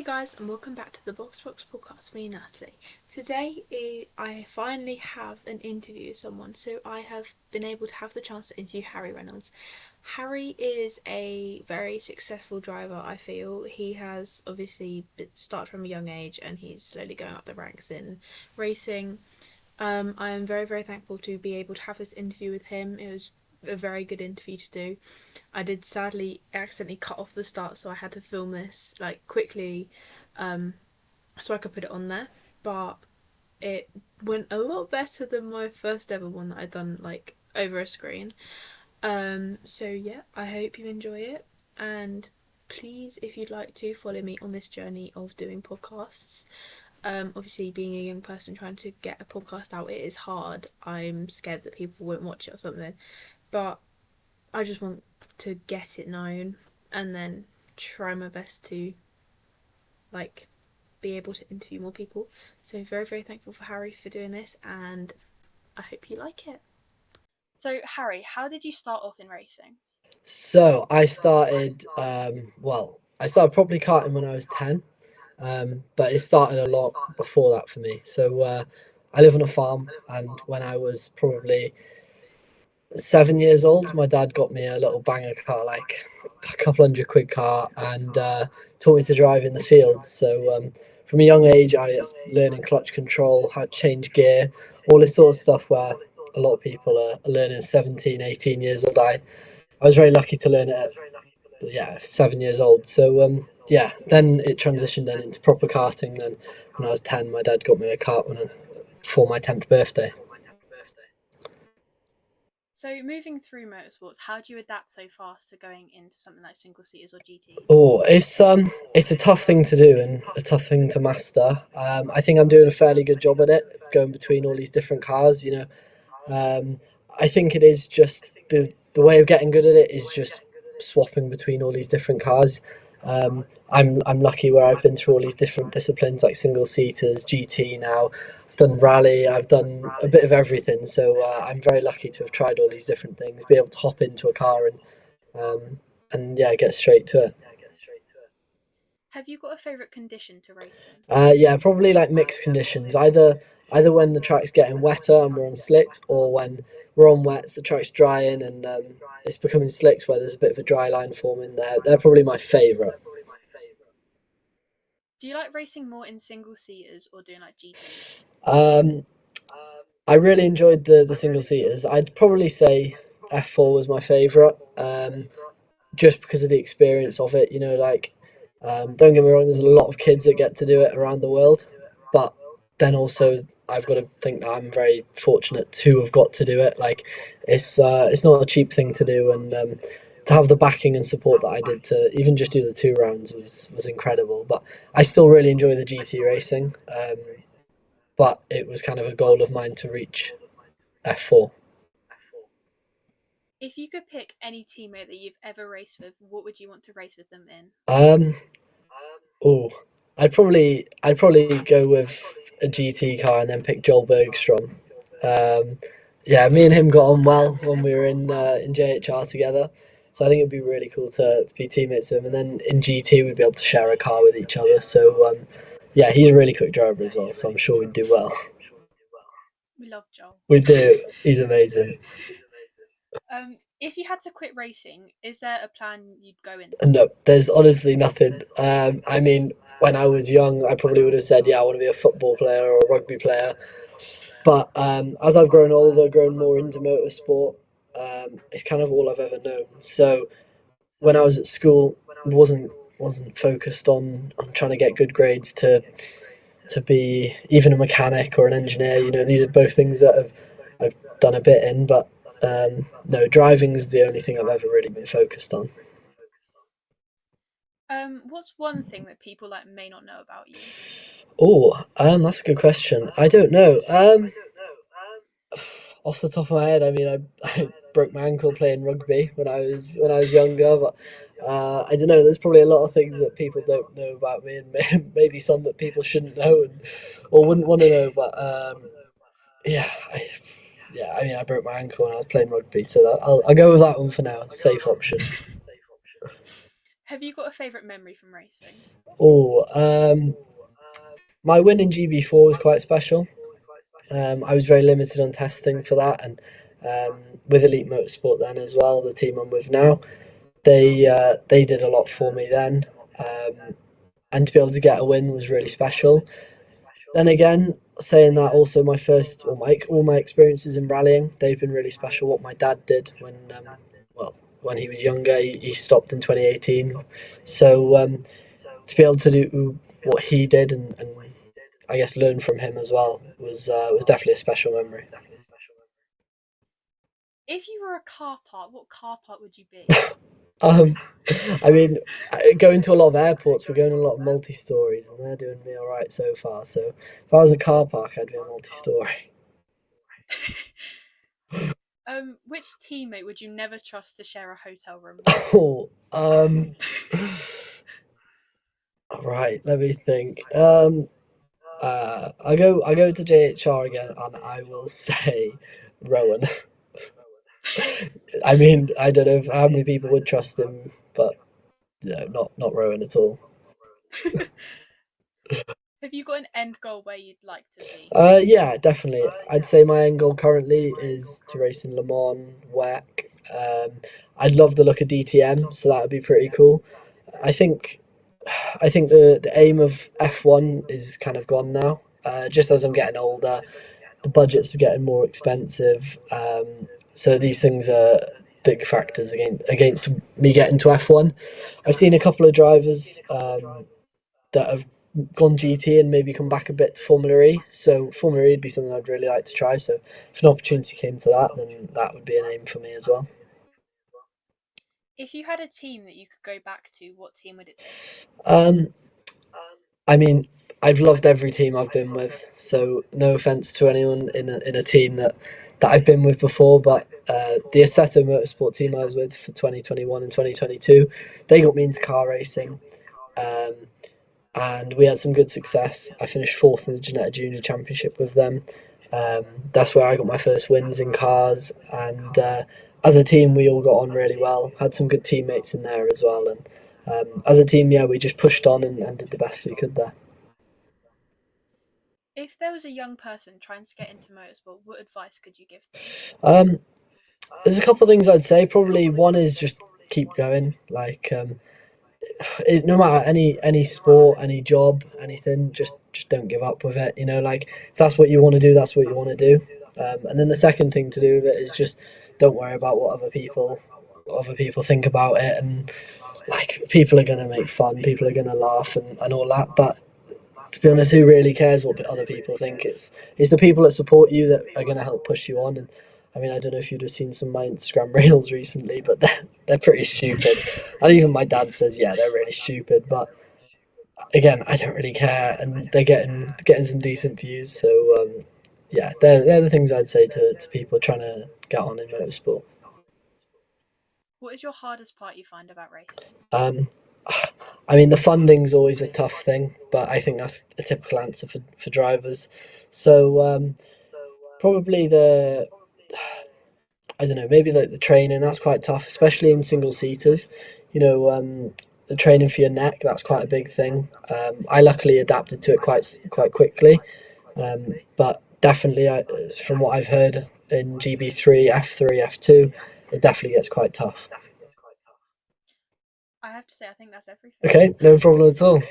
Hey guys, and welcome back to the Box podcast with me, Natalie. I finally have an interview with someone, so I have been able to have the chance to interview Harry Reynolds. Harry is a very successful driver, I feel. He has obviously started from a young age and he's slowly going up the ranks in racing. I am very, very thankful to be able to have this interview with him. It was a very good interview to do. I did sadly accidentally cut off the start, so I had to film this like quickly, um, so I could put it on there. But it went a lot better than my first ever one that I'd done like over a screen. So yeah, I hope you enjoy it, and please, if you'd like to, follow me on this journey of doing podcasts. Obviously, being a young person trying to get a podcast out, it is hard. I'm scared that people won't watch it or something, but I just want to get it known and then try my best to like be able to interview more people. So very, very thankful for Harry for doing this, and I hope you like it. So, Harry, how did you start off in racing? So I started, I started properly karting when I was 10, but it started a lot before that for me. So I live on a farm, and when I was probably 7 years old, my dad got me a little banger car, like a couple £100 car, and taught me to drive in the fields. So from a young age, I was learning clutch control, how to change gear, all this sort of stuff where a lot of people are learning 17, 18 years old. I was very lucky to learn it at 7 years old. So yeah, then it transitioned then into proper karting. Then when I was 10, my dad got me a kart for my 10th birthday. So, moving through motorsports, how do you adapt so fast to going into something like single seaters or GTs? Oh, it's a tough thing to do and a tough thing to master. I think I'm doing a fairly good job at it, going between all these different cars. I think it is just the way of getting good at it is just swapping between all these different cars. I'm lucky where I've been through all these different disciplines like single seaters, GT now. I've done rally. I've done a bit of everything. So I'm very lucky to have tried all these different things. Be able to hop into a car and yeah, get straight to it. Have you got a favourite condition to race in? Yeah, probably like mixed conditions. Either when the track's getting wetter and we're on slicks, or when we're on wets, the track's drying and it's becoming slicks where there's a bit of a dry line forming there. They're probably my favourite. Do you like racing more in single seaters or doing like GTs? Um, I really enjoyed the single seaters. I'd probably say F4 was my favourite, just because of the experience of it. Don't get me wrong, there's a lot of kids that get to do it around the world, but then also I've got to think that I'm very fortunate to have got to do it. Like it's not a cheap thing to do, and to have the backing and support that I did to even just do the 2 rounds was incredible. But I still really enjoy the GT racing. But it was kind of a goal of mine to reach F4. If you could pick any teammate that you've ever raced with, what would you want to race with them in? Um, oh, I'd probably go with a GT car and then pick Joel Bergstrom. Um, yeah, me and him got on well when we were in JHR together, so I think it'd be really cool to be teammates with him. And then in GT, we'd be able to share a car with each other. So yeah, he's a really quick driver as well, so I'm sure we'd do well. We love Joel. We do. He's amazing. If you had to quit racing, is there a plan you'd go into? No, there's honestly nothing. I mean, when I was young, I probably would have said, yeah, I want to be a football player or a rugby player. But as I've grown older, grown more into motorsport, it's kind of all I've ever known. So when I was at school, wasn't focused on trying to get good grades to be even a mechanic or an engineer. These are both things that I've done a bit in, but no, driving's the only thing I've ever really been focused on. What's one thing that people like may not know about you? Oh, that's a good question. I don't know. Off the top of my head, I mean, I broke my ankle playing rugby when I was younger, but I don't know. There's probably a lot of things that people don't know about me, and maybe some that people shouldn't know or wouldn't want to know. But yeah, I mean, I broke my ankle when I was playing rugby, so I'll go with that one for now. Safe option. Have you got a favourite memory from racing? Oh, my win in GB4 was quite special. I was very limited on testing for that, and with Elite Motorsport then as well, the team I'm with now, they did a lot for me then, and to be able to get a win was really special. Then again, saying that, also my first, all my experiences in rallying, they've been really special. What my dad did well, when he was younger, he stopped in 2018. So to be able to do what he did and I guess learn from him as well was definitely a special memory. If you were a car part, what car part would you be? Um, I mean, going to a lot of airports, we're going to a lot of multi-stories, and they're doing me all right so far. So if I was a car park, I'd be a multi-story. Which teammate would you never trust to share a hotel room with? Oh, right. Let me think. I go to JHR again, and I will say Rowan. I mean, I don't know how many people would trust him, but no, not Rowan at all. Have you got an end goal where you'd like to be? Yeah, definitely. I'd say my end goal currently is to race in Le Mans, WEC. I'd love the look of DTM, so that would be pretty cool. I think the aim of F1 is kind of gone now. Just as I'm getting older, the budgets are getting more expensive. So these things are big factors against me getting to F1. I've seen a couple of drivers that have gone GT and maybe come back a bit to Formula E. So Formula E would be something I'd really like to try. So if an opportunity came to that, then that would be an aim for me as well. If you had a team that you could go back to, what team would it be? I mean, I've loved every team I've been with. So no offense to anyone in a team that I've been with before, but the Assetto Motorsport team I was with for 2021 and 2022, they got me into car racing. Um, and we had some good success. I finished fourth in the Ginetta Junior Championship with them. That's where I got my first wins in cars, and as a team, we all got on really well. Had some good teammates in there as well, and as a team, yeah, we just pushed on and did the best we could there. If there was a young person trying to get into motorsport, what advice could you give them? There's a couple of things I'd say. Probably one is just keep going. Like no matter any sport, any job, anything, just don't give up with it. You know, like if that's what you want to do, that's what you want to do. And then the second thing to do with it is just don't worry about what other people think about it. And like people are gonna make fun, people are gonna laugh and all that. But to be honest, who really cares what other people think? It's the people that support you that are gonna help push you on. And I mean, I don't know if you'd have seen some of my Instagram reels recently, but they're pretty stupid. And even my dad says, yeah, they're really stupid. But again, I don't really care, and they're getting some decent views. So yeah, they're the things I'd say to people trying to get on in motorsport. What is your hardest part you find about racing? Um, I mean, the funding's always a tough thing, but I think that's a typical answer for drivers. So probably I don't know, maybe like the training, that's quite tough, especially in single seaters. You know, the training for your neck, that's quite a big thing. I luckily adapted to it quite quickly, but definitely, from what I've heard in GB3, F3, F2, it definitely gets quite tough. I have to say, I think that's everything. Okay, no problem at all.